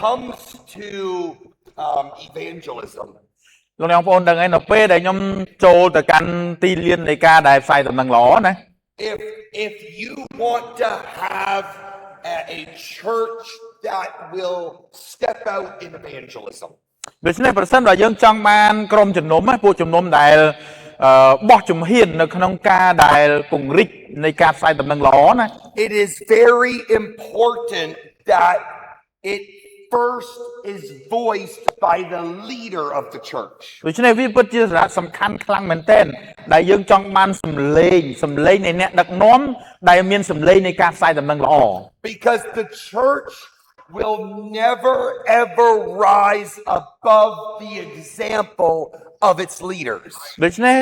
comes to evangelism, លោកអ្នកបងប្អូនដឹងហើយនៅពេលដែលខ្ញុំចូលទៅកាន់ទីលាននៃការដែលផ្សាយដំណឹងល្អណា if you want to have a church that will step out in evangelism, ដូច្នេះប្រសិនបើយើងចង់បានក្រុមជំនុំពួកជំនុំដែលបោះជំហាននៅក្នុងការដែលពង្រីកនៃការផ្សាយដំណឹងល្អណា it is very important that it first is voiced by the leader of the church. ដូច្នេះវាពិតជាសារៈសំខាន់ខ្លាំងមែនទែនដែលយើងចង់បានសម្លេងនៃអ្នកដឹកនាំដែលមានសម្លេងនៃការផ្សាយដំណឹងល្អ Because the church will never ever rise above the example of its leaders. ដូច្នេះ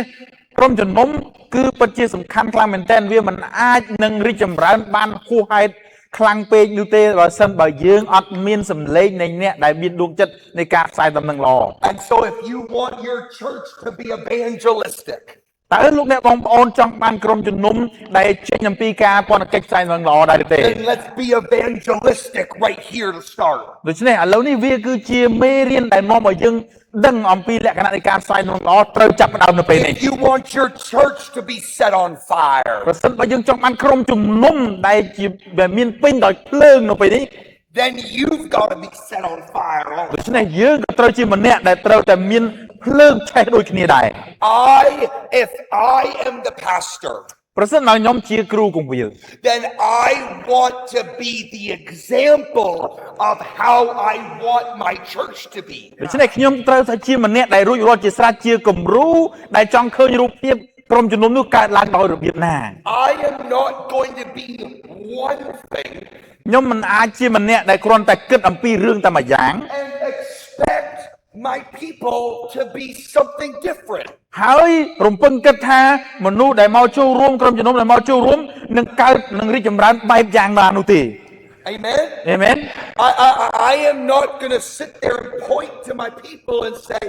ក្រុមជំនុំគឺពិតជាសំខាន់ខ្លាំងមែនទែនវាមិនអាចនឹងរីកចម្រើនបានហួសហេតុខ្លាំងពេកនោះទេបើសិនបើយើងអត់មានសម្លេងនៃអ្នកដែលមានដួងចិត្តនៃការផ្សាយដំណឹងល្អ And so if you want your church to be evangelistic, តើលោកអ្នកបងប្អូនចង់បានក្រុមជំនុំដែលចេញអំពីការពន្ធកិច្ចផ្សាយដំណឹងល្អដែរទេ then let's be evangelistic right here to start. ដូច្នេះឥឡូវនេះវាគឺជាមេរៀនដែលនាំឲ្យយើងដឹងអំពីលក្ខណៈនៃការផ្សាយដំណឹងល្អត្រូវចាប់ផ្ដើមនៅពេលនេះ If you want your church to be set on fire, ប្រសិនបើយើងចង់បានក្រុមជំនុំដែលមានពេញដោយភ្លើងនៅពេលនេះ then you've got to be set on fire ដូ also. ច្នេះយើងក៏ត្រូវជាម្នាក់ដែលត្រូវតែមានភ្លើងឆេះដូចគ្នាដែរ If I am the pastor, ប្រសិនបើខ្ញុំជាគ្រូគង្វាល then I want to be the example of how I want my church to be. ដូច្នេះខ្ញុំត្រូវតែជាម្នាក់ដែលរួចរាល់ជាស្រេចជាគំរូដែលចង់ឃើញរូបភាពក្រុមជំនុំនោះកើតឡើងដោយរបៀបណា I am not going to be one thing ខ្ញុំមិនអាចជាម្នាក់ដែលគ្រាន់តែគិតអំពីរឿងតែមួយយ៉ាង and expect my people to be something different. ហើយរំពឹងគិតថាមនុស្សដែលមកចូលរួមក្រុមជំនុំដែលមកចូលរួមនឹងកើតនឹងរីកចម្រើនបែបយ៉ាងណានោះទេ Amen? អេមែន I am not going to sit there and point to my people and say,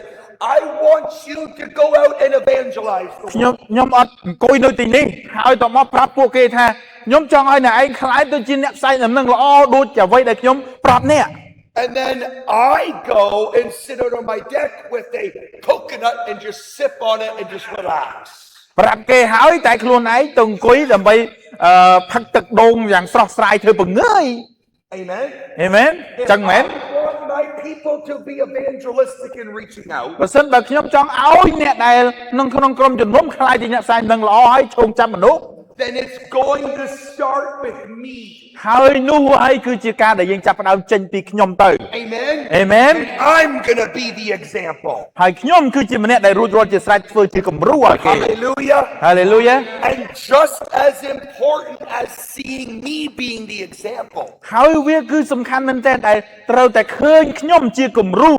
I want you to go out and evangelize. ខ្ញុំអត់អង្គុយនៅទីនេះហើយតមកប្រាប់ពួកគេថាខ្ញុំចង់ឲ្យអ្នកឯងខ្លាយទៅជាអ្នកផ្សាយដំណឹងល្អដូចជាអ្វីដែលខ្ញុំប្រាប់អ្នក And then I go and sit out on my deck with a coconut and just sip on it and just relax. ប្រាប់គេហើយតែខ្លួនឯងទៅអង្គុយដើម្បីផឹកទឹកដូងយ៉ាងស្រស់ស្រាយធ្វើពងើយ Amen? អេមែនចឹងមែន If I want my people to be evangelistic and reaching out, បើសិនបើខ្ញុំចង់ឲ្យអ្នកដែលក្នុងក្រុមជំនុំខ្លាយជាអ្នកផ្សាយដំណឹងល្អហើយឈោងចាប់មនុស្ស then it's going to start with me. ហើយនោះហើយគឺជាការដែលយើងចាប់ផ្ដើមចេញពីខ្ញុំទៅ Amen? អេមែន And I'm going to be the example. ហើយខ្ញុំគឺជាម្នាក់ដែលរួចរាល់ជាស្រេចធ្វើជាគំរូឲ្យគេ Hallelujah. ហាឡេលូយ៉ា And just as important as seeing me being the example, ហើយវាគឺសំខាន់មែនទែនដែលត្រូវតែឃើញខ្ញុំជាគំរូ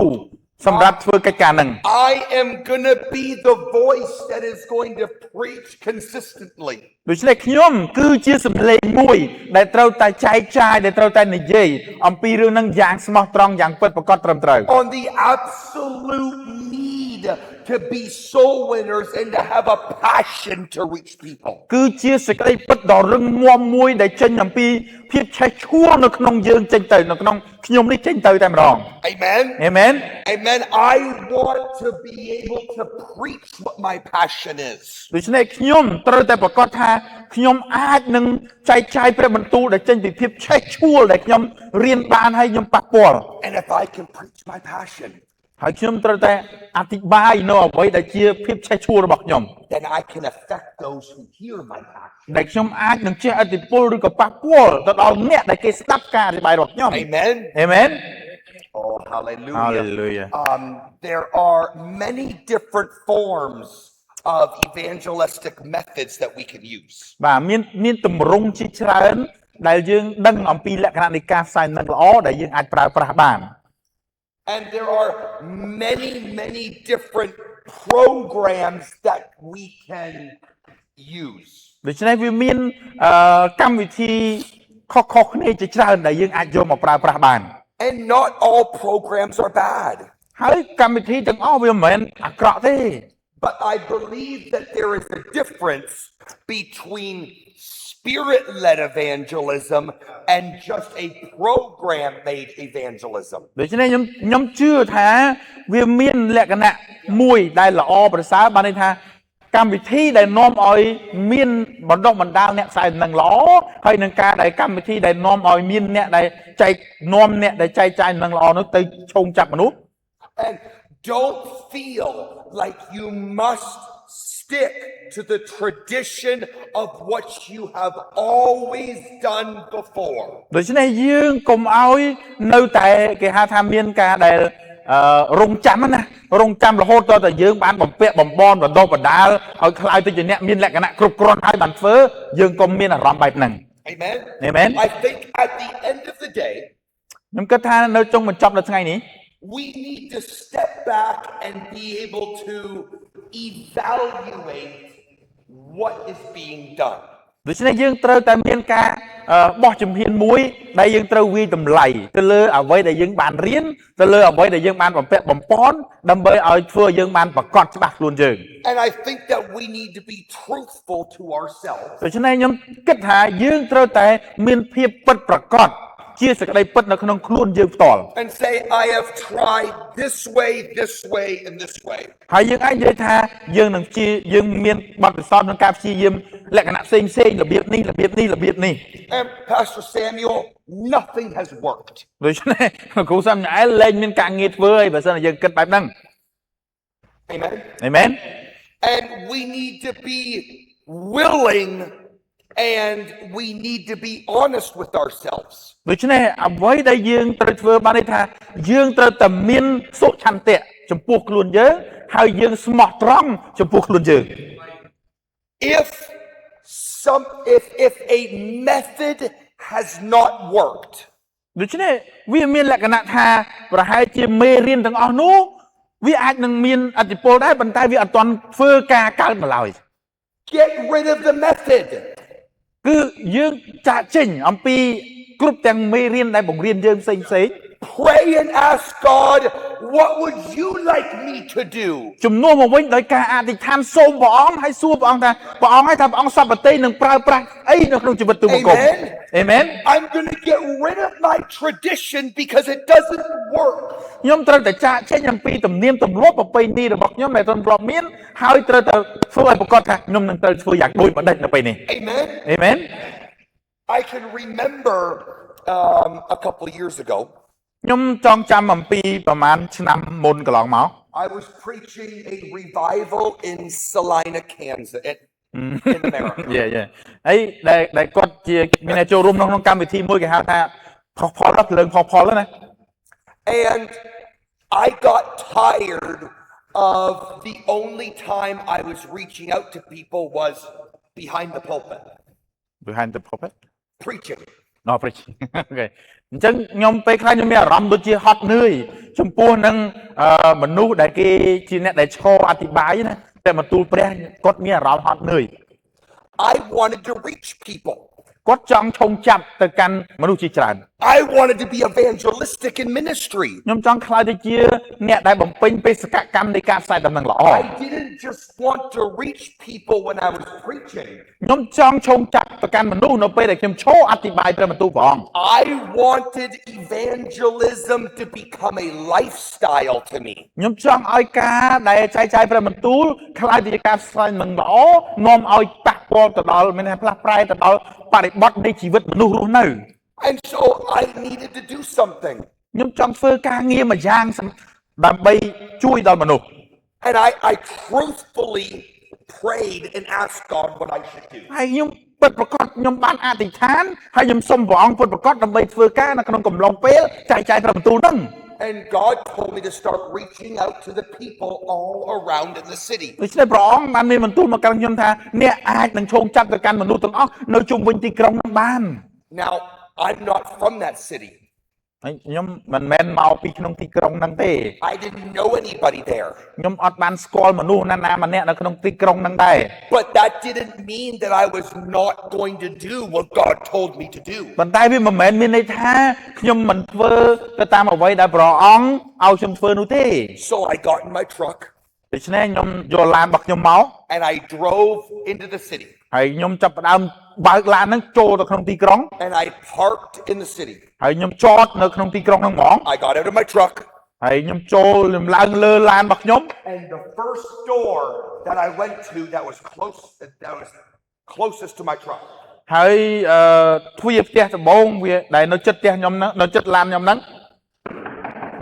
សម្រាប់ធ្វើកិច្ចការហ្នឹង I am going to be the voice that is going to preach consistently. ដូច្នេះខ្ញុំគឺជាសម្លេងមួយដែលត្រូវតែចែកចាយដែលត្រូវតែនិយាយអំពីរឿងហ្នឹងយ៉ាងស្មោះត្រង់យ៉ាងពិតប្រាកដត្រឹមត្រូវ On the absolute need to be soul winners and to have a passion to reach people. គឺជាសេចក្តីពិតដ៏រឹងមាំមួយដែលចេញអំពីភាពឆេះឆួលនៅក្នុងយើងចេញទៅនៅក្នុងខ្ញុំនេះចេញទៅតែម្ដង Amen. អេមែន Amen. I want to be able to preach what my passion is. ដូច្នេះខ្ញុំត្រូវតែប្រកាសថាខ្ញុំអាចនឹងចែកចាយព្រះបន្ទូលដែលចេញពីភាពឆេះឆួលដែលខ្ញុំរៀនបានហើយខ្ញុំប៉ះពាល់ And if I can preach my passion, ហើយខ្ញុំត្រូវតែអធិប្បាយនៅអ្វីដែលជាភាពឆេះឆួលរបស់ខ្ញុំ then I can affect those who hear my passion. ដែលខ្ញុំអាចនឹងជះឥទ្ធិពលឬក៏ប៉ះពាល់ទៅដល់អ្នកដែលគេស្ដាប់ការអធិប្បាយរបស់ខ្ញុំ Amen. អេមែន Oh, hallelujah. Hallelujah. There are many different forms of evangelistic methods that we can use. បាទមានទម្រង់ជាច្រើនដែលយើងដឹងអំពីលក្ខណៈនៃការផ្សាយដំណឹងល្អដែលយើងអាចប្រើប្រាស់បាន And there are many different programs that we can use. ដូច្នេះវាមានកម្មវិធីខុសៗគ្នាជាច្រើនដែលយើងអាចយកមកប្រើប្រាស់បាន And not all programs are bad. ហើយកម្មវិធីទាំងអស់វាមិនមែនអាក្រក់ទេ But I believe that there is a difference between spirit-led evangelism and just a program-made evangelism. ដូច្នេះខ្ញុំជឿថាវាមានលក្ខណៈមួយដែលល្អប្រសើរបានន័យថាកម្មវិធីដែលនាំឲ្យមានបណ្ដុះបណ្ដាលអ្នកផ្សាយដំណឹងល្អហើយនឹងការដែលកម្មវិធីដែលនាំឲ្យមានអ្នកដែលចែកនាំអ្នកដែលចែកចាយដំណឹងល្អនោះទៅឈោងចាប់មនុស្ស And don't feel like you must stick to the tradition of what you have always done before. ដូច្នេះយើងកុំឲ្យនៅតែគេហៅថាមានការដែលរងចាំណារងចាំរហូតដល់តែយើងបានបំពាក់បំបនបណ្ដុះបណ្ដាលឲ្យខ្លាយទៅជាអ្នកមានលក្ខណៈគ្រប់គ្រាន់ហើយបានធ្វើយើងកុំមានអារម្មណ៍បែបហ្នឹង Amen. Amen. I think at the end of the day, ខ្ញុំគិតថានៅចុងបញ្ចប់នៅថ្ងៃនេះ we need to step back and be able to evaluate what is being done. ដូច្នេះយើងត្រូវតែមានការបោះជំហានមួយដែលយើងត្រូវវាយតម្លៃទៅលើអ្វីដែលយើងបានរៀនទៅលើអ្វីដែលយើងបានបំពាក់បំពន់ដើម្បីឲ្យធ្វើយើងបានប្រកបច្បាស់ខ្លួនយើង And I think that we need to be truthful to ourselves. ដូច្នេះខ្ញុំគិតថាយើងត្រូវតែមានភាពពិតប្រាកដជាសេចក្តីពិតនៅក្នុងខ្លួនយើងផ្ទាល់ And say, I have tried this way, and this way. ហើយយើងអាចនិយាយថាយើងនឹងយើងមានបទពិសោធន៍ក្នុងការព្យាយាមលក្ខណៈផ្សេងរបៀបនេះ And Pastor Samuel, nothing has worked. ដូច្នេះគ្រូសាមញ៉ែលលែងមានការងារធ្វើហើយបើសិនជាយើងគិតបែបហ្នឹង Amen. Amen. And we need to be willing and we need to be honest with ourselves. ដូច្នេះអ្វីដែលយើងត្រូវធ្វើបានន័យថាយើងត្រូវតែមានសុឆន្ទៈចំពោះខ្លួនយើងហើយយើងស្មោះត្រង់ចំពោះខ្លួនយើង If a method has not worked, ដូច្នេះវាមានលក្ខណៈថាប្រហែលជាមេរៀនទាំងអស់នោះវាអាចនឹងមានអត្ថប្រយោជន៍ដែរប៉ុន្តែវាអត់ទាន់ធ្វើការកើតមកឡើយ get rid of the method. គឺយើងចាកចេញអំពីគ្រប់ទាំងមេរៀនដែលបង្រៀនយើងផ្សេង Pray and ask God, what would you like me to do? ជំនួសមកវិញដោយការអធិដ្ឋានសូមព្រះអង្គហើយសួរព្រះអង្គថាព្រះអង្គឲ្យថាព្រះអង្គសប្តិនឹងប្រើប្រាស់អីនៅក្នុងជីវិតទូបង្គំ Amen. I'm going to get rid of my tradition because it doesn't work. ខ្ញុំត្រូវតែចាកចេញអំពីទំនៀមទម្លាប់ប្រពៃណីរបស់ខ្ញុំដែលធ្លាប់មានហើយត្រូវតែធ្វើឲ្យប្រកបថាខ្ញុំនឹងត្រូវធ្វើយ៉ាងដូចម្ដេចនៅពេលនេះ Amen. Amen. I can remember a couple of years ago. ខ្ញុំចងចាំអំពីប្រហែលឆ្នាំមុនកន្លងមក I was preaching a revival in Salina, Kansas, in America. ហើយដែលគាត់ជាមានចូលរួមក្នុងកម្មវិធីមួយគេហៅថាផុសផលភ្លើងផុសផលណា And I got tired of the only time I was reaching out to people was behind the pulpit. Behind the pulpit Preaching. No preaching. Okay. អញ្ចឹងខ្ញុំពេលខ្លះខ្ញុំមានអារម្មណ៍ដូចជាហត់នឿយចំពោះនឹងមនុស្សដែលគេជាអ្នកដែលឈរអធិប្បាយណាតែបន្ទូលព្រះគាត់មានអារម្មណ៍ហត់នឿយ I wanted to reach people. គាត់ចង់ឈោងចាប់ទៅកាន់មនុស្សជាច្រើន I wanted to be evangelistic in ministry. ខ្ញុំចង់ខ្លាយទៅជាអ្នកដែលបំពេញបេសកកម្មនៃការផ្សាយដំណឹងល្អ I didn't just want to reach people when I was preaching. ខ្ញុំចង់ឈោងចាប់ទៅកាន់មនុស្សនៅពេលដែលខ្ញុំឈរអធិប្បាយព្រះបន្ទូលព្រះអង្គ I wanted evangelism to become a lifestyle to me. ខ្ញុំចង់ឲ្យការដែលចែកចាយព្រះបន្ទូលខ្លាយទៅជាការផ្សាយដំណឹងល្អនាំឲ្យប៉ះពាល់ទៅដល់មានផ្លាស់ប្រែទៅដល់បរិបទនៃជីវិតមនុស្សរស់នៅ And so I needed to do something. ខ្ញុំចង់ធ្វើការងារមួយយ៉ាងដើម្បីជួយដល់មនុស្ស And I truthfully prayed and asked God what I should do. ហើយខ្ញុំពិតប្រាកដខ្ញុំបានអធិដ្ឋានហើយខ្ញុំសូមព្រះអង្គពិតប្រាកដដើម្បីធ្វើការនៅក្នុងកំឡុងពេលចែកចាយព្រះបន្ទូលហ្នឹង And God told me to start reaching out to the people all around in the city. ដូច្នេះព្រះអង្គបានមានបន្ទូលមកកាន់ខ្ញុំថាអ្នកអាចនឹងឈោងចាប់ទៅកាន់មនុស្សទាំងអស់នៅជុំវិញទីក្រុងហ្នឹងបាន Now, I'm not from that city. ហើយខ្ញុំមិនមែនមកពីក្នុងទីក្រុងហ្នឹងទេ I didn't know anybody there. ខ្ញុំអត់បានស្គាល់មនុស្សណាម្នាក់នៅក្នុងទីក្រុងហ្នឹងដែរ But that didn't mean that I was not going to do what God told me to do. ប៉ុន្តែវាមិនមែនមានន័យថាខ្ញុំមិនធ្វើទៅតាមអ្វីដែលព្រះអង្គឲ្យខ្ញុំធ្វើនោះទេ So I got in my truck ដូច្នេះខ្ញុំយកឡានរបស់ខ្ញុំមក and I drove into the city. ហើយខ្ញុំចាប់ផ្ដើម បើកឡានហ្នឹងចូលទៅក្នុងទីក្រុង and I parked in the city. ហើយខ្ញុំចតនៅក្នុងទីក្រុងហ្នឹងហ្មង I got out of my truck. ហើយខ្ញុំចូលឡើងលើឡានរបស់ខ្ញុំ And the first door that I went to that was closest to my truck. ហើយទ្វារផ្ទះដំបងវាដែលនៅចិត្តផ្ទះខ្ញុំហ្នឹងនៅចិត្តឡានខ្ញុំហ្នឹង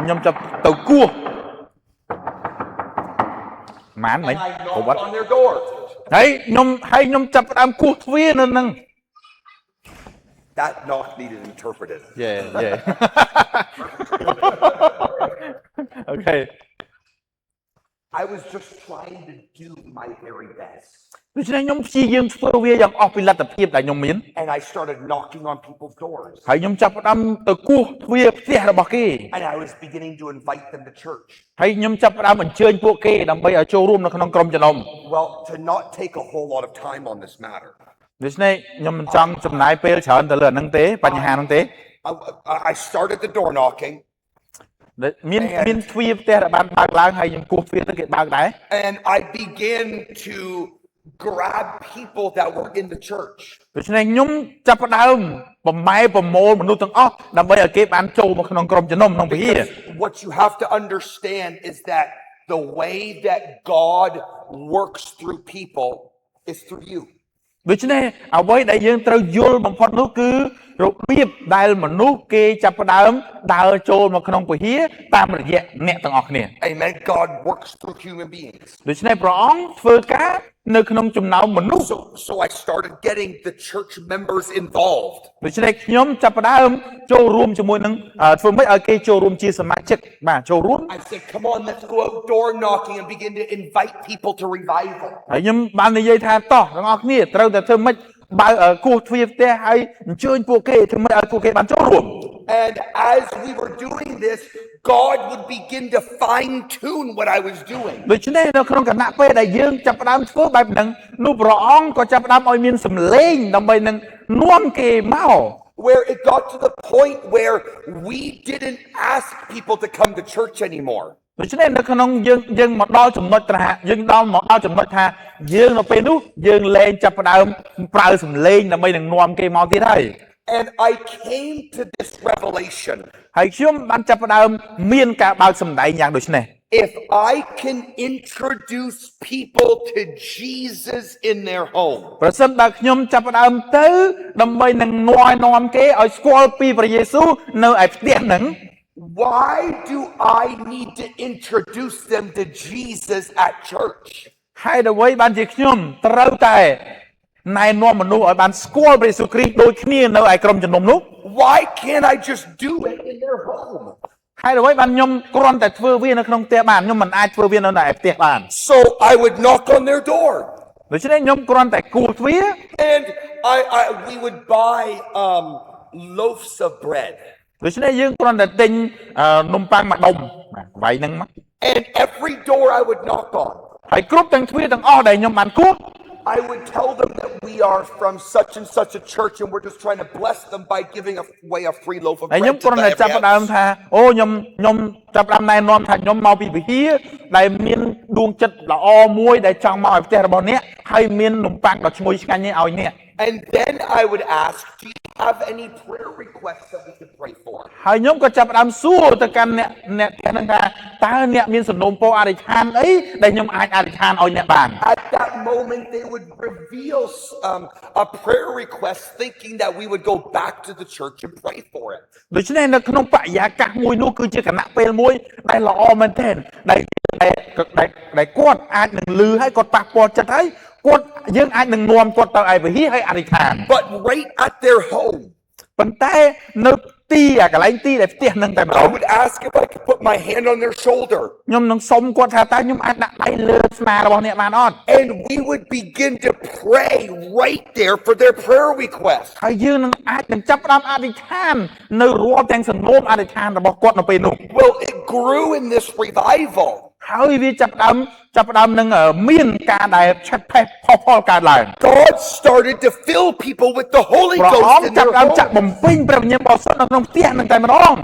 ខ្ញុំចាប់ទៅគោះម៉ានមិញ And I ប្រវត្តិ knocked on their door. ហើយខ្ញុំចាប់ផ្ដើមគោះទ្វារនៅហ្នឹង That knock needed interpreted. យេអូខេ I was just trying to do my very best. ដូច្នេះខ្ញុំព្យាយាមធ្វើវាយ៉ាងអស់ពីលទ្ធភាពដែលខ្ញុំមាន And I started knocking on people's doors. ហើយខ្ញុំចាប់ផ្ដើមទៅគោះទ្វារផ្ទះរបស់គេ And I was beginning to invite them to church. ហើយខ្ញុំចាប់ផ្ដើមអញ្ជើញពួកគេដើម្បីឲ្យចូលរួមនៅក្នុងក្រុមជំនុំ Well, to not take a whole lot of time on this matter, ដូច្នេះខ្ញុំមិនចង់ចំណាយពេលច្រើនទៅលើអាហ្នឹងទេបញ្ហាហ្នឹងទេ I started the door knocking. មានទ្វារផ្ទះដែលបានបើកឡើងហើយខ្ញុំគោះទ្វារទៅគេបើកដែរ And I began to grab people that were in the church. ដូច្នេះខ្ញុំចាប់ផ្ដើមប្រមូលមនុស្សទាំងអស់ដើម្បីឲ្យគេបានចូលមកក្នុងក្រុមជំនុំក្នុងវិហារ Because what you have to understand is that the way that God works through people is through you. ដូច្នេះអ្វីដែលយើងត្រូវយល់បំផុតនោះគឺរបៀបដែលមនុស្សគេចាប់ផ្ដើមដើរចូលមកក្នុងវិហារតាមរយៈអ្នកទាំងអស់គ្នា Amen. God works through human beings. ដូច្នេះព្រះអង្គធ្វើការនៅក្នុងចំណោមមនុស្ស So I started getting the church members involved. ដូច្នេះខ្ញុំចាប់ផ្ដើមចូលរួមជាមួយនឹងធ្វើម៉េចឲ្យគេចូលរួមជាសមាជិកបាទចូលរួម I said, come on, let's go out door knocking and begin to invite people to revival. ហើយខ្ញុំបាននិយាយថាតោះទាំងអស់គ្នាត្រូវតែធ្វើម៉េចបើគោះទ្វារផ្ទះហើយអញ្ជើញពួកគេធ្វើម៉េចឲ្យពួកគេបានចូលរួម And as we were doing this, God would begin to fine tune what I was doing. ដូច្នេះនៅក្នុងគណៈពេលដែលយើងចាប់ផ្ដើមធ្វើបែបហ្នឹងនោះព្រះអង្គក៏ចាប់ផ្ដើមឲ្យមានសម្លេងដើម្បីនឹងនាំគេមក Where it got to the point where we didn't ask people to come to church anymore. ដូច្នេះនៅក្នុងយើងមកដល់ចំណុចថាយើងមកដល់ចំណុចថាយើងនៅពេលនោះយើងលែងចាប់ផ្ដើមប្រើសម្លេងដើម្បីនឹងនាំគេមកទៀតហើយ And I came to this revelation. ហើយខ្ញុំបានចាប់ផ្ដើមមានការបើកសម្ដែងយ៉ាងដូចនេះ If I can introduce people to Jesus in their home, ប្រសិនបើខ្ញុំចាប់ផ្ដើមទៅដើម្បីនឹងនាំគេឲ្យស្គាល់ពីព្រះយេស៊ូវនៅឯផ្ទះហ្នឹង why do I need to introduce them to Jesus at church? ហើយអ្វីបានជាខ្ញុំត្រូវតែណែនាំមនុស្សឲ្យបានស្គាល់ព្រះយេស៊ូវគ្រីស្ទដូចគ្នានៅឯក្រុមជំនុំនោះ Why can't I just do it in their home? ហើយអ្វីបានខ្ញុំគ្រាន់តែធ្វើវានៅក្នុងផ្ទះបានខ្ញុំមិនអាចធ្វើវានៅឯផ្ទះបាន So I would knock on their door. ដូច្នេះខ្ញុំគ្រាន់តែគោះទ្វារ And we would buy loaves of bread. ដូច្នេះយើងគ្រាន់តែទិញនំប៉័ងមួយដុំបាទវាយហ្នឹងមក And every door I would knock on, ហើយគ្រប់ទាំងទ្វារទាំងអស់ដែលខ្ញុំបានគោះ I would tell them that we are from such and such a church and we're just trying to bless them by giving away a free loaf of ហើយខ្ញុំ bread គ្រាន់តែ to ចាប់ផ្ដើម every ថាអូខ្ញុំចាប់ផ្ដើមណែនាំថាខ្ញុំមកពីវិហារដែលមានដួងចិត្តល្អមួយដែលចង់មកឲ្យផ្ទះរបស់អ្នកហើយមាននំប៉័ងដ៏ឈ្ងុយឆ្ងាញ់នេះឲ្យអ្នក And then I would ask, do you have any prayer requests that we could pray for? ហើយខ្ញុំក៏ចាប់ផ្ដើមសួរទៅកាន់អ្នកផ្ទះហ្នឹងថាតើអ្នកមានសំណូមពរអធិដ្ឋានអីដែលខ្ញុំអាចអធិដ្ឋានឲ្យអ្នកបាន At that moment, they would reveal a prayer request thinking that we would go back to the church and pray for it. ដូច្នេះនៅក្នុងបរិយាកាសមួយនោះគឺជាគណៈពេលមួយដែលល្អមែនទែនដែលគាត់អាចនឹងលឺហើយគាត់ប៉ះពាល់ចិត្តហើយគាត់យើងអាចនឹងនាំគាត់ទៅឯវិហារហើយអធិដ្ឋាន But right at their home, ប៉ុន្តែនៅទីកន្លែងទីដែលផ្ទះហ្នឹងតែម្ដ I ង would ask if I could put my hand on their shoulder. ខ្ញុំនឹងសុំគាត់ថាតើខ្ញុំអាចដាក់ដៃលើស្មារបស់អ្នកបានអត់ And we would begin to pray right there for their prayer request. ហើយយើងនឹងអាចនឹងចាប់ផ្ដើមអធិដ្ឋាននៅរាល់ទាំងសំណួរអធិដ្ឋានរបស់គាត់នៅពេលនោះ Well, it grew in this revival. ហើយវាចាប់ផ្ដើម ចាប់ផ្ដើមនឹងមានការដែលឆែកផេះផលកើតឡើង God started to fill people with the Holy ព្រះអង្គ Ghost in ចាប់ their ផ្ដើមចាក់ home. បំពេញព្រះវិញ្ញាណបរិសុទ្ធនៅក្នុងផ្ទះនឹងតែម្ដង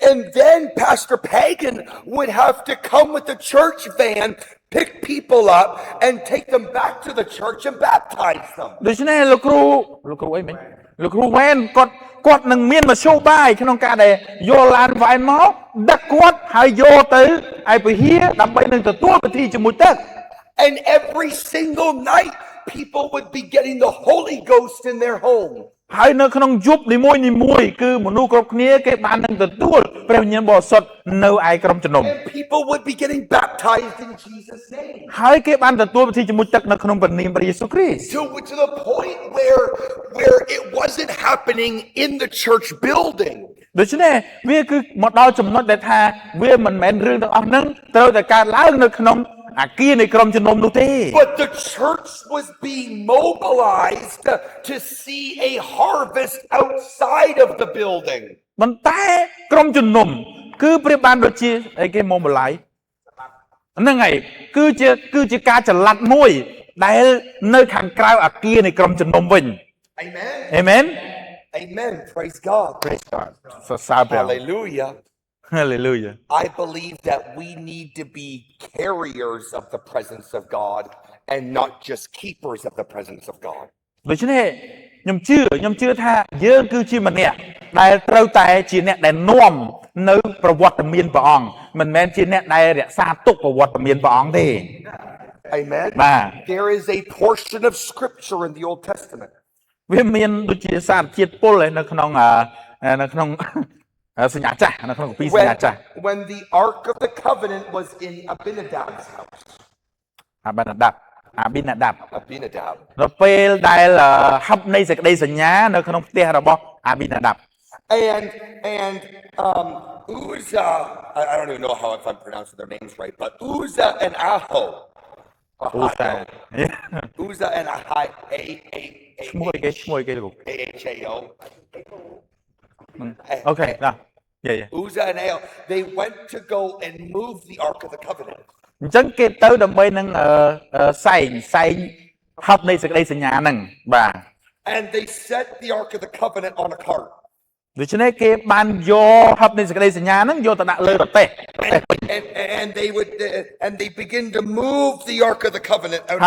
And then Pastor Pagan would have to come with the church van, pick people up, and take them back to the church and baptize them. ដូច្នេះលោកគ្រូអីមិញលោកគ្រូវ៉ែនគាត់នឹងមានមធ្យោបាយក្នុងការដែលយកឡានវ៉ែនមកដឹកគាត់ហើយយកទៅឯពហិរដើម្បីនឹងទទួលពិធីជាមួយទឹក And every single night, people would be getting the Holy Ghost in their home. ហើយនៅក្នុងយប់នីមួយៗគឺមនុស្សគ្រប់គ្នាគេបាននឹងទទួលព្រះវិញ្ញាណបរិសុទ្ធនៅឯក្រុមជំនុំ And people would be getting baptized in Jesus' name. ហើយគេបានទទួលពិធីជាមួយទឹកនៅក្នុងព្រះនាមព្រះយេស៊ូវគ្រីស្ទ To the point where it wasn't happening in the church building. ដូច្នេះវាគឺមកដល់ចំណុចដែលថាវាមិនមែនរឿងទាំងអស់ហ្នឹងត្រូវតែកើតឡើងនៅក្នុងអាគារនៃក្រុមជំនុំនោះទេ But the church was being mobilized to see a harvest outside of the building. ប៉ុន្តែក្រុមជំនុំគឺប្រៀបបានដូចជាអីគេមកម្លាយហ្នឹងហើយគឺជាការចល័តមួយដែលនៅខាងក្រៅអាគារនៃក្រុមជំនុំវិញ Amen. អេមែន Amen. Praise God. សរសើរព្រះ Hallelujah. Hallelujah I believe that we need to be carriers of the presence of God and not just keepers of the presence of God. ដូច្នេះខ្ញុំជឿថាយើងគឺជាម្នាក់ដែលត្រូវតែជាអ្នកដែលនាំនៅប្រវត្តិមានព្រះអង្គមិនមែនជាអ្នកដែលរក្សាទុកប្រវត្តិមានព្រះអង្គទេ Amen. បាទ There is a portion of scripture in the Old Testament វាមានដូចជាសារជាតិពុលនៅក្នុងសញ្ញាចាស់នៅក្នុងគម្ពីរសញ្ញាចាស់ when the Ark of the Covenant was in Abinadab's house. អាបិណាដាប់ Abinadab. នៅពេលដែលហឹបនៃសេចក្តីសញ្ញានៅក្នុងផ្ទះរបស់អាប៊ីណាដាប់ And Uzzah, I don't even know how if I'm pronouncing their names right, but Uzzah and Aho. Uzzah and Ahio. ឈ្មោះអីគេលោក Ahio. អូខេណាយេ Uzzah and Ahio. They went to go and move the Ark of the Covenant. អញ្ចឹងគេទៅដើម្បីនឹងសែងហឹបនៃសេចក្តីសញ្ញាហ្នឹងបាទ And they set the Ark of the Covenant on a cart. ដូច្នេះគេបានយកហឹបនៃសេចក្តីសញ្ញាហ្នឹងយកទៅដាក់លើរទេះ And they begin to move the Ark of the Covenant out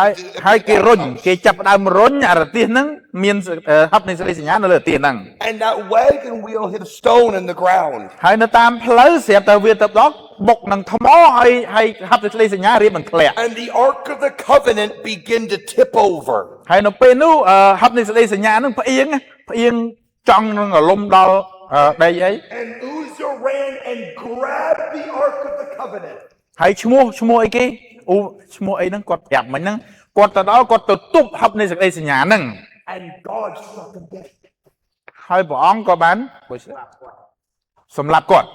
ហើយ of គេ the រុញ house. គេចាប់ផ្ដើមរុញអារទេះហ្នឹងមានហឹបនៃសេចក្តីសញ្ញានៅលើរទេះហ្នឹង And that wagon wheel hit a stone in the ground. ហើយនៅតាមផ្លូវស្រាប់តែវាទៅដល់បុកនឹងថ្មហើយហឹបនៃសេចក្តីសញ្ញារៀបមិនធ្លាក់ And the Ark of the Covenant begin to tip over. ហើយនៅពេលនោះហឹបនៃសេចក្តីសញ្ញាហ្នឹងផ្អៀងចង់នឹងរលំដល់ដីអី And Uzzah ran and grabbed the Ark of the Covenant. ហើយឈ្មោះអីគេឈ្មោះអីហ្នឹងគាត់ប្រាប់មិញហ្នឹងគាត់ទៅដល់គាត់ទៅទប់ហឹបនៃសេចក្តីសញ្ញាហ្នឹង And God struck him dead. ហើយព្រះអង្គក៏បានសម្លាប់គាត់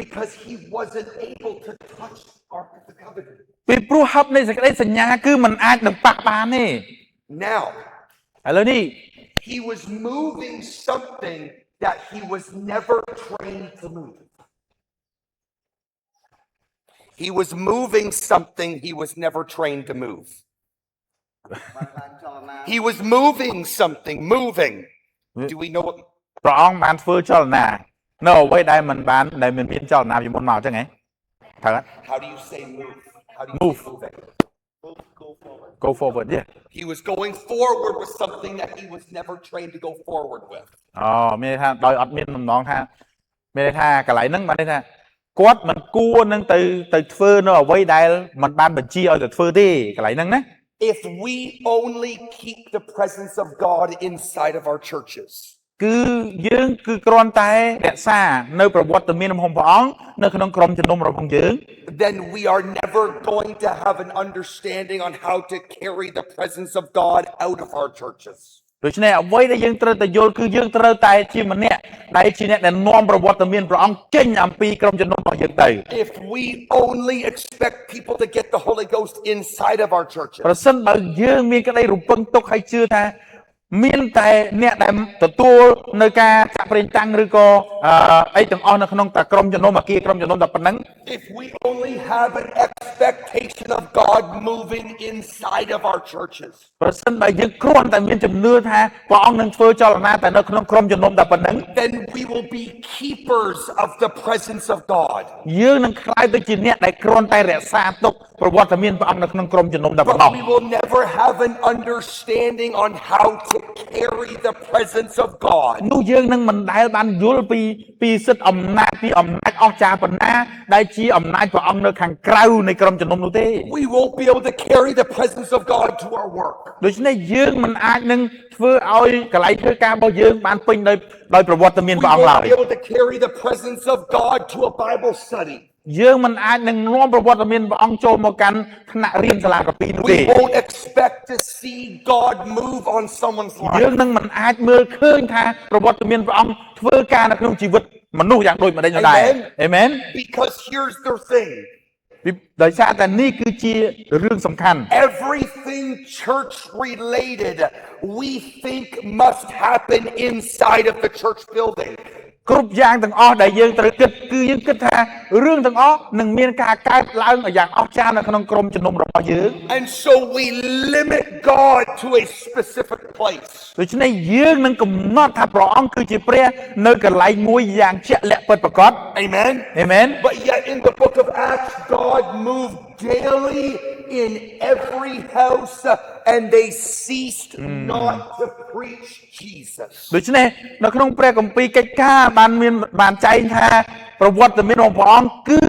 Because he wasn't able to touch the Ark of the Covenant. ពីព្រោះហឹបនៃសេចក្តីសញ្ញាគឺมันអាចនឹងប៉ះបានទេ Now, ឥឡូវនេះ he was moving something that he was never trained to move. He was moving something he was never trained to move. He was moving something, moving. Do we know what? ព្រះអង្គបានធ្វើចលនានៅអ្វីដែលมันបានដែលមានចលនាពីមុនមកអញ្ចឹងហ៎ត្រូវ How do you say move? How do you Move. say moving? go forward yeah He was going forward with something that he was never trained to go forward with. មានន័យថាដោយអត់មានបំណងថាមានន័យថាកន្លែងហ្នឹងបានន័យថាគាត់មិនគួរនឹងទៅធ្វើនៅអ្វីដែលมันបានបញ្ជាឲ្យទៅធ្វើទេកន្លែងហ្នឹងណា If we only keep the presence of God inside of our churches, គឺយើងគឺគ្រាន់តែរក្សានៅប្រវត្តិមានរបស់ព្រះអង្គនៅក្នុងក្រុមជំនុំរបស់យើង then we are never going to have an understanding on how to carry the presence of God out of our churches. ដូច្នេះអ្វីដែលយើងត្រូវតែយល់គឺយើងត្រូវតែជាម្នាក់ដែលជាអ្នកដែលនាំប្រវត្តិមានព្រះអង្គចេញអំពីក្រុមជំនុំរបស់យើងទៅ If we only expect people to get the Holy Ghost inside of our churches, ប្រសិនបើយើងមានក្តីរំពឹងទុកហើយជឿថា មានតែអ្នកដែលទទួលនៅការចាក់ប្រេងតាំងឬក៏អីទាំងអស់នៅក្នុងតែក្រុមជំនុំអាគារក្រុមជំនុំតែប៉ុណ្ណឹង if we only have an expectation of God moving inside of our churches, ប្រសិនបើយើងគ្រាន់តែមានជំនឿថាព្រះអង្គនឹងធ្វើចលនាតែនៅក្នុងក្រុមជំនុំតែប៉ុណ្ណឹង then we will be keepers of the presence of God. យើងនឹងខ្លាយទៅជាអ្នកដែលគ្រាន់តែរក្សាទុកប្រវត្តិមានព្រះអង្គនៅក្នុងក្រុមជំនុំតែប៉ុណ្ណោះ But we will never have an understanding on how to carry the presence of God. នោះយើងនឹងមិនដែលបានយល់ពីសិទ្ធិអំណាចពីអំណាចអស្ចារ្យប៉ុណ្ណាដែលជាអំណាចព្រះអង្គនៅខាងក្រៅនៃក្រុមជំនុំនោះទេ We won't be able to carry the presence of God to our work. ដូច្នេះយើងមិនអាចនឹងធ្វើឲ្យកន្លែងធ្វើការរបស់យើងបានពេញដោយប្រវត្តិមាន We ព្រះអង្គឡើ won't យ be able to carry the presence of God to a Bible study. យើងមិនអាចនឹងនាំប្រវត្តិមានព្រះអង្គចូលមកកាន់ថ្នាក់រៀនសាលាកាពីនោះទេ We won't expect to see God move on someone's យើង life. នឹងមិនអាចមើលឃើញថាប្រវត្តិមានព្រះអង្គធ្វើការនៅក្នុងជីវិតមនុស្សយ៉ាងដូចម្ដេចនោះដែរ Amen. អេមែន Because here's the thing. ដោយសារតែនេះគឺជារឿងសំខាន់ Everything church related, we think must happen inside of the church building. គ្រប់យ៉ាងទាំងអស់ដែលយើងត្រូវគិតគឺយើងគិតថារឿងទាំងអស់នឹងមានការកើតឡើងយ៉ាងអស្ចារ្យនៅក្នុងក្រុមជំនុំរបស់យើង And so we limit God to a specific place. ដូច្នេះយើងនឹងកំណត់ថាព្រះអង្គគឺជាព្រះនៅកន្លែងមួយយ៉ាងជាក់លាក់ពិតប្រាកដ Amen. អេមែន But yet in the book of Acts, God moved daily in every house and they ceased not to preach Jesus. ដូច្នេះនៅក្នុងព្រះគម្ពីរកិច្ចការបានចែងថាប្រវត្តិមានរបស់ព្រះអង្គគឺ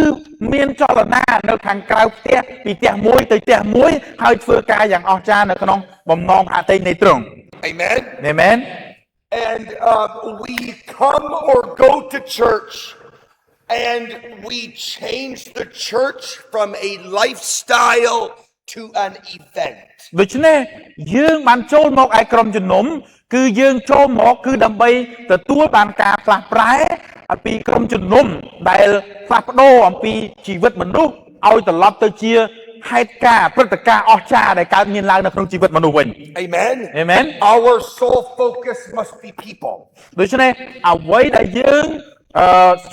មានចលនានៅខាងក្រៅផ្ទះពីផ្ទះមួយទៅផ្ទះមួយហើយធ្វើការយ៉ាងអស្ចារ្យនៅក្នុងបំណងអតីតនៃទ្រង់ Amen. អេមែន And we come or go to church and we change the church from a lifestyle to an event. ដូច្នេះយើងបានចូលមកឯក្រុមជំនុំគឺយើងចូលមកគឺដើម្បីទទួលបានការផ្លាស់ប្រែអំពីក្រុមជំនុំដែលផ្លាស់ប្ដូរអំពីជីវិតមនុស្សឲ្យត្រឡប់ទៅជាហេតុការណ៍ព្រឹត្តិការណ៍អស្ចារ្យដែលកើតមានឡើងនៅក្នុងជីវិតមនុស្សវិញ Amen. Amen. Our sole focus must be people. ដូច្នេះអ្វីដែលយើង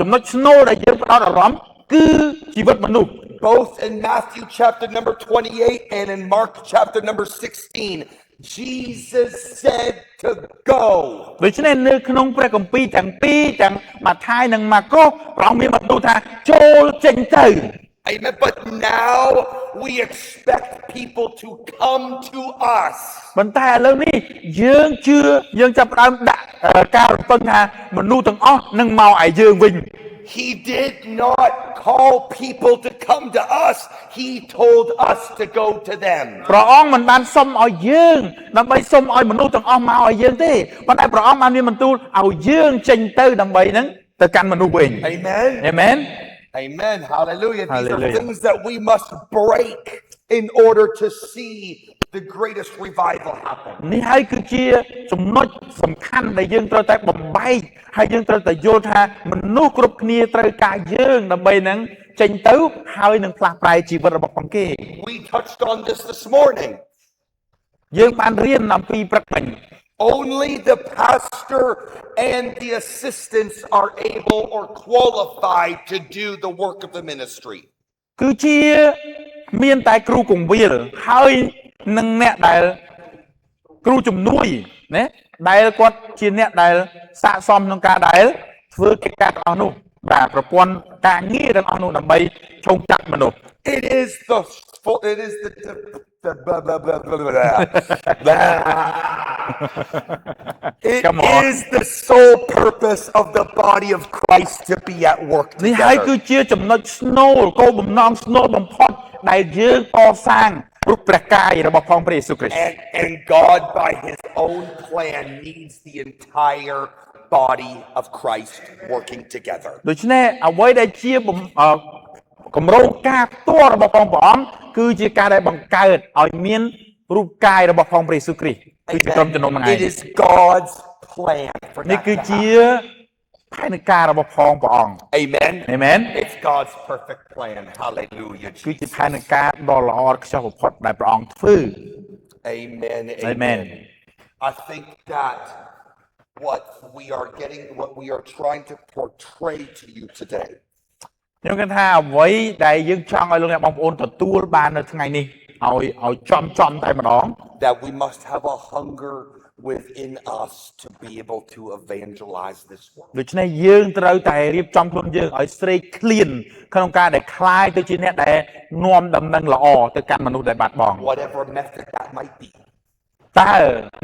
ចំណុចស្នូលដែលយើងផ្ដោតអារម្មណ៍គឺជីវិតមនុស្ស Both in Matthew chapter number 28 and in Mark chapter number 16, Jesus said to go. ដូច្នេះនៅក្នុងព្រះគម្ពីរទាំងពីរទាំងម៉ាថាយនិងម៉ាកុសព្រះអង្គមានបន្ទូលថាចូលចេញទៅ Amen. But now we expect people to come to us. ប៉ុន្តែឥឡូវនេះយើងជឿយើងចាប់ផ្ដើមដាក់ការរំពឹងថាមនុស្សទាំងអស់នឹងមកឲ្យយើងវិញ He did not call people to come to us. He told us to go to them. ព្រះអង្គមិនបានសុំឲ្យយើងដើម្បីសុំឲ្យមនុស្សទាំងអស់មកឲ្យយើងទេប៉ុន្តែព្រះអង្គបានមានបន្ទូលឲ្យយើងចេញទៅដើម្បីនឹងទៅកាន់មនុស្សវិញ Amen. អេមែន Amen. Hallelujah. These Hallelujah. are things that we must break in order to see the greatest revival happen. នេះហើយគឺជាចំណុចសំខាន់ដែលយើងត្រូវតែបំបែកហើយយើងត្រូវតែយល់ថាមនុស្សគ្រប់គ្នាត្រូវការយើងដើម្បីនឹងចេញទៅហើយនឹងផ្លាស់ប្រែជីវិតរបស់ផងគេ We touched on this morning. យើងបានរៀនអំពីព្រឹកមិញ Only the pastor and the assistants are able or qualified to do the work of the ministry. គឺជាមានតែគ្រូគង្វាលហើយនឹងអ្នកដែលគ្រូជំនួយណាដែលគាត់ជាអ្នកដែលស័ក្តិសមក្នុងការដែលធ្វើកិច្ចការទាំងអស់នោះបាទប្រព័ន្ធការងារទាំងអស់នោះដើម្បីឆុងចាក់មនុស្ស It is the blah, blah, blah, blah, blah, blah. It Come on. is the sole purpose of the body of Christ to be at work នេះហើយ together. គឺជាចំណុចស្នូលគោលបំណងស្នូលបំផុតដែលយើងកសាងរូបព្រះកាយរបស់ផងព្រះយេស៊ូវគ្រីស្ទ And God by his own plan needs the entire body of Christ working together. ដូច្នេះអ្វីដែលជាគម្រោងការផ្ទាល់របស់ផងព្រះអង្គគឺជាការដែលបង្កើតឲ្យមានរូបកាយរបស់ផងព្រះយេស៊ូវគ្រីស្ទគឺជាក្រុមជំនុំហ្នឹងឯង It is God's plan for នេះ that គឺ to ជា happen. ផែនការរបស់ផងព្រះអង្គ Amen. អេមែន It's God's perfect plan. Hallelujah. គឺជា Jesus. ផែនការដ៏ល្អឥតខ្ចោះបំផុតដែលព្រះអង្គធ្វើ Amen. Amen. I think that what we are trying to portray to you today ខ្ញុំគិតថាអ្វីដែលយើងចង់ឲ្យលោកអ្នកបងប្អូនទទួលបាននៅថ្ងៃនេះឲ្យចំតែម្ដង that we must have a hunger within us to be able to evangelize this world. ដូច្នេះយើងត្រូវតែរៀបចំខ្លួនយើងឲ្យស្រេកឃ្លានក្នុងការដែលคลายទៅជាអ្នកដែលនាំដំណឹងល្អទៅកាន់មនុស្សដែលបាត់បង់ Whatever method that might be. តើ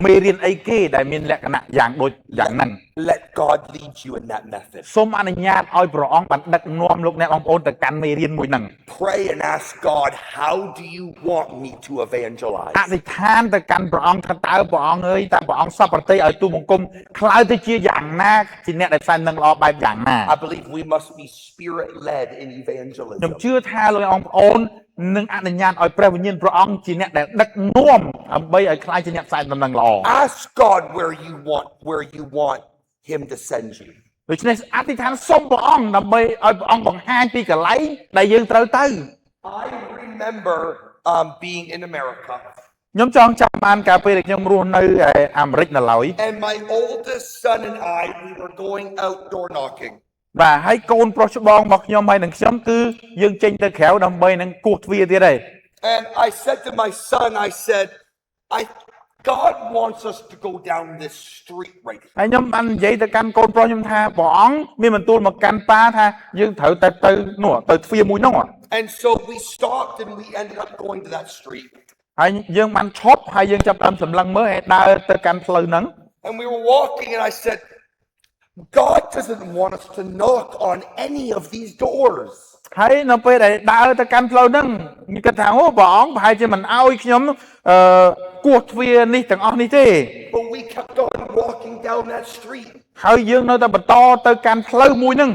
មេរៀនអីគេដែលមានលក្ខណៈយ៉ាងដូចយ៉ាងហ្នឹង Let God lead you in that method. សូមអនុញ្ញាតឲ្យព្រះអង្គបានដឹកនាំលោកអ្នកបងប្អូនទៅកាន់មេរៀនមួយហ្នឹង Pray and ask God, how do you want me to អ evangelize? ធិដ្ឋានទៅកាន់ព្រះអង្គថាតើព្រះអង្គអើយតើព្រះអង្គសពប្រតិឲ្យទូបង្គំខ្លាយទៅជាយ៉ាងណាជាអ្នកដែលផ្សាយនឹងល្អបែបយ៉ាងណា I believe we must be spirit led in ខ្ញុំ evangelism. ជឿថាលោកអ្នកបងប្អូននឹងអនុញ្ញាតឲ្យព្រះវិញ្ញាណព្រះអង្គជាអ្នកដែលដឹកនាំដើម្បីឲ្យខ្លាយជាអ្នកផ្សាយដំណឹងល្អ Ask God where you want him to send you. ដូច្នេះអធិដ្ឋានសូមព្រះអង្គដើម្បីឲ្យព្រះអង្គបង្ហាញពីកន្លែងដែលយើងត្រូវទៅ I remember being in America ខ្ញុំចង់ចាំបានកាលពេលដែលខ្ញុំរស់នៅអាមេរិកនៅឡើយ and my oldest son and I we were going out door knocking. បាទហើយកូនប្រុសច្បងរបស់ខ្ញុំហើយនឹងខ្ញុំគឺយើងចេញទៅក្រៅដើម្បីនឹងគោះទ្វារទៀតហើយ And I said to my son, God wants us to go down this street right here. ហើយខ្ញុំបាននិយាយទៅកាន់កូនប្រុសខ្ញុំថាព្រះអង្គមានបន្ទូលមកកាន់ប៉ាថាយើងត្រូវទៅនោះទៅទ្វារមួយនោះ And so we stopped and we ended up going to that street. ហើយយើងបានឈប់ហើយយើងចាប់ផ្ដើមសម្លឹងមើលហើយដើរទៅកាន់ផ្លូវហ្នឹង And we were walking and I said, God doesn't want us to knock on any of these doors. ហើយនៅពេលដែលដើរទៅកាន់ផ្លូវហ្នឹងខ្ញុំគិតថាអូព្រះអង្គប្រហែលជាមិនអោយខ្ញុំគោះទ្វារនេះទាំងអស់នេះទេ But we kept on walking down that street. ហើយយើងនៅតែបន្តទៅកាន់ផ្លូវមួយហ្នឹង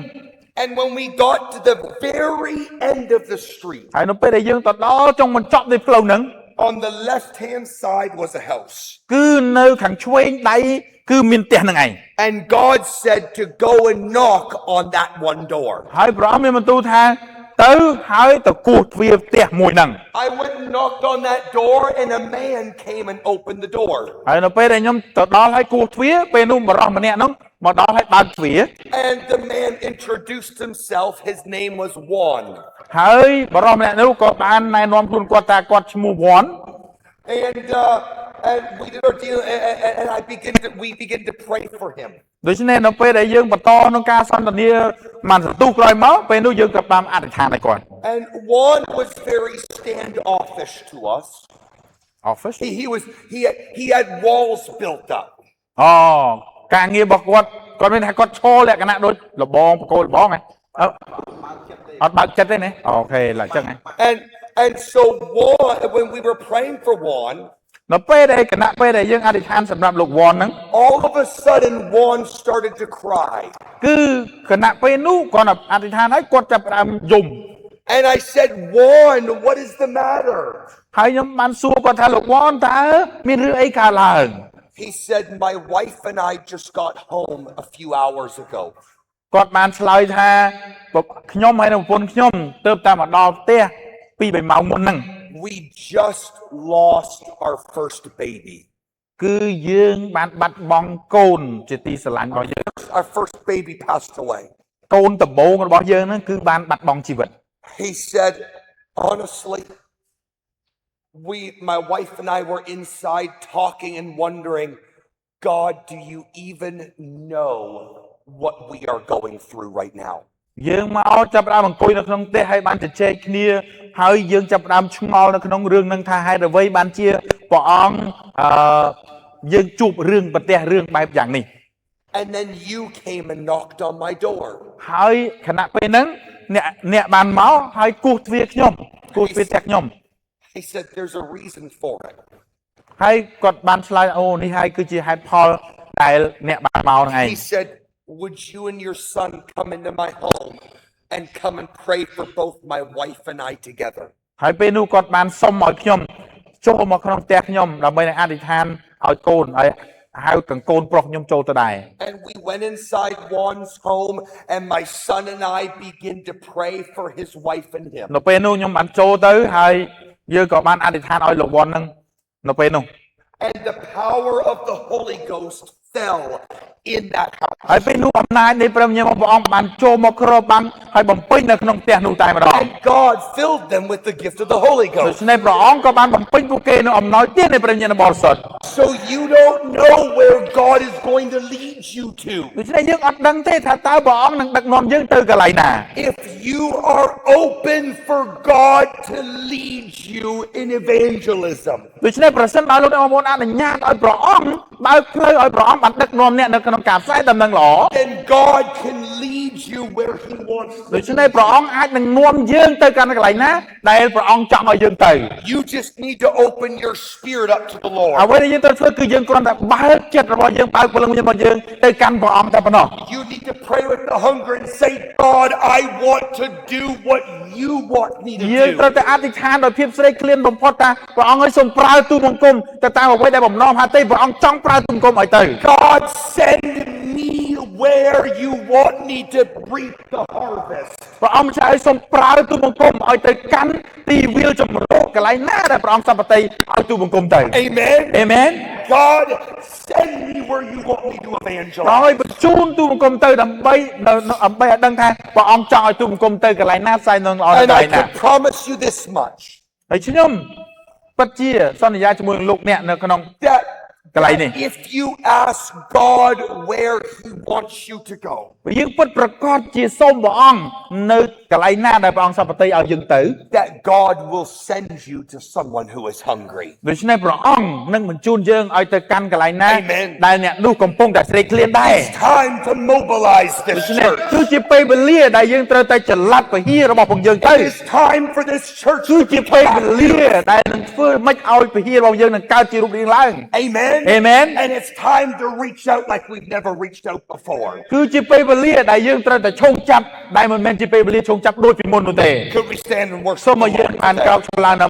And when we got to the very end of the street, ហើយនៅពេលដែលយើងទៅដល់ចុងបញ្ចប់នៃផ្លូវហ្នឹង on the left-hand side was a house. គឺនៅខាងឆ្វេងដៃគឺមានផ្ទះហ្នឹងឯង And God said to go and knock on that one door. ហើយព្រះអង្គមានបន្ទូលថាទៅហើយទៅគោះទ្វារផ្ទះមួយហ្នឹង I went and knocked on that door and a man came and opened the door. ហើយនៅពេលដែលខ្ញុំទៅដល់ហើយគោះទ្វារពេលនោះបរិសម្នាក់ហ្នឹងមកដល់ហើយបើកទ្វារ And the man introduced himself. His name was Juan. ហើយបរិសម្នាក់នោះក៏បានណែនាំខ្លួនគាត់ថាគាត់ឈ្មោះវ៉ាន់ And we did our deal, and we began to pray for him. ដូច្នេះនៅពេលដែលយើងបន្តក្នុងការសន្ទនាមួយសន្ទុះក្រោយមកពេលនោះយើងក៏បានអធិដ្ឋានឲ្យគាត់ And Juan was very standoffish to us. office He had walls built up. អូការងាររបស់គាត់មានថាគាត់ឈរលក្ខណៈដូចលបងបកគោលបងហ៎អត់បើកចិត្តទេណាអូខេឡើយចឹងហ៎ And so Juan, when we were praying for Juan, នៅពេលដែលគណៈពេលដែលយើងអធិដ្ឋានសម្រាប់លោកវ៉ាន់ហ្នឹង all of a sudden Juan started to cry. គឺគណៈពេលនោះគាត់អធិដ្ឋានហើយគាត់ចាប់ផ្ដើមយំ And I said, Juan, what is the matter? ហើយខ្ញុំបានសួរគាត់ថាលោកវ៉ាន់តើមានរឿងអីកើតឡើង He said, my wife and I just got home a few hours ago. គាត់បានឆ្លើយថាខ្ញុំហើយនឹងប្រពន្ធខ្ញុំទើបតែមកដល់ផ្ទះពី3ម៉ោងមុនហ្នឹង We just lost our first baby. គឺយើងបានបាត់បង់កូនជាទីស្រឡាញ់របស់យើង Our first baby passed away. កូនដំបូងរបស់យើងហ្នឹងគឺបានបាត់បង់ជីវិត He said, honestly, my wife and I were inside talking and wondering, God, do you even know what we are going through right now? យើងមកចាប់ផ្ដើមអង្គុយនៅក្នុងផ្ទះហើយបានជជែកគ្នាហើយយើងចាប់ផ្ដើមឆ្ងល់នៅក្នុងរឿងហ្នឹងថាហេតុអ្វីបានជាព្រះអង្គយើងជួបរឿងប្រទះរឿងបែបយ៉ាងនេះ And then you came and knocked on my door. ហើយខណៈពេលហ្នឹងអ្នកបានមកហើយគោះទ្វារខ្ញុំគោះទ្វារផ្ទះខ្ញុំ He said, there's a reason for it. ហើយគាត់បានឆ្លើយអូនេះហើយគឺជាហេតុផលដែលអ្នកបានមកហ្នឹងឯង He said, would you and your son come into my home and come and pray for both my wife and I together? ហើយពេលនោះគាត់បានសុំឲ្យខ្ញុំចូលមកក្នុងផ្ទះខ្ញុំដើម្បីនឹងអធិដ្ឋានឲ្យកូនហើយហៅកូនប្រុសខ្ញុំចូលទៅដែរ And we went inside Juan's home and my son and I began to pray for his wife and him. នៅពេលនោះខ្ញុំបានចូលទៅហើយយើងក៏បានអធិដ្ឋានឲ្យលោកវ៉ាន់ហ្នឹងនៅពេលនោះ and the power of the Holy Ghost fell in that house. ហើយពេលនោះអំណាចនៃព្រះវិញ្ញាណរបស់ព្រះអង្គបានចូលមកគ្របបាំងហើយបំពេញនៅក្នុងផ្ទះនោះតែម្ដង And God filled them with the gift of the Holy ដូ Ghost. ច្នេះព្រះអង្គក៏បានបំពេញពួកគេនៅអំណោយទាននៃព្រះវិញ្ញាណបរិសុទ្ធ So you don't know where God is going to lead you to. ដូច្នេះយើងអត់ដឹងទេថាតើព្រះអង្គនឹងដឹកនាំយើងទៅកន្លែងណា If you are open for God to lead you in evangelism, ដូច្នេះប្រសិនបើលោកអ្នកបងប្អូនអនុញ្ញាតឲ្យព្រះអង្គបើកផ្លូវឲ្យព្រះអង្គបានដឹកនាំអ្នកនៅក្នុងការផ្សាយដំណឹងល្អ then God can lead you where He wants ដូ to. ច្នេះព្រះអង្គអាចនឹងនាំយើងទៅកាន់កន្លែងណាដែលព្រះអង្គចង់ឲ្យយើងទៅ You just need to open your spirit up to the អ្ Lord. វីដែលយើងត្រូវធ្វើគឺយើងគ្រាន់តែបើកចិត្តរបស់យើងបើកព្រលឹងរបស់យើងទៅកាន់ព្រះអង្គតែប៉ុណ្ណោះ You need to pray with the hunger and say, God, I want to do what you want me to យើងត្រូវ do. តែអធិដ្ឋានដោយភាពស្រេកឃ្លានបំផុតថាព្រះអង្គឲ្យសូមប្រើទូលបង្គំទៅតាមអ្វីដែលបំណងហត្ថីព្រះអង្គចង់ប្រើទូលបង្គំឲ្យទៅ God, send me where you want me to reap the harvest. ព្រះអង្គចាឲ្យសូមប្រើទូលបង្គំឲ្យទៅកាន់ទីវាលចម្រុះកន្លែងណាដែលព្រះអង្គសម្បត្តិឲ្យទូលបង្គំទៅ Amen. អេមែន God, send me where you want me to ព្រះអង្គ evangelize. ឲ្យបញ្ជូនទូលបង្គំទៅដើម្បីឲ្យដឹងថាព្រះអង្គចង់ឲ្យទូលបង្គំទៅកន្លែងណាផ្សាយនៅល្អនៅក And ន្លែ I ងណា can promise you this much, ហើយខ្ញុំពិតជាសន្យាជាមួយនឹងលោកអ្នកនៅក្នុង that កន្លែងនេះ if you ask God where He wants you to go, យើងពិតប្រកបជាសូមព្រះអង្គនៅកន្លែងណាដែលព្រះអង្គសម្បត្តិឲ្យយើងទៅ that God will send you to someone who is hungry. ដូច្នេះព្រះអង្គនឹងបញ្ជូនយើងឲ្យទៅកាន់កន្លែងណា Amen. ដែលអ្នកនោះកំពុងតែស្រេកឃ្លានដែរ It's time to mobilize this ដូច្នេះ church. គឺជាពេលវេលាដែលយើងត្រូវតែចល័តពហិរបស់ពួកយើងទៅ It is time for this church គឺ to ជា be ពេលវេ back. លាដែលនឹងធ្វើមិនឲ្យពហិរបស់យើងនឹងកើតជារូបរាងឡើង Amen. Amen. And it's time to reach out like we've never reached out before. គឺជាពេលវេលាដែលយើងត្រូវតែឈោងចាប់ដែលមិនមែនជាពេលវេលាឈោងចាប់ដូចពីមុននោះទេ Could we stand and worship សូម the ឲ្យយើង Lord បាន today? ក្រោកឈរឡើង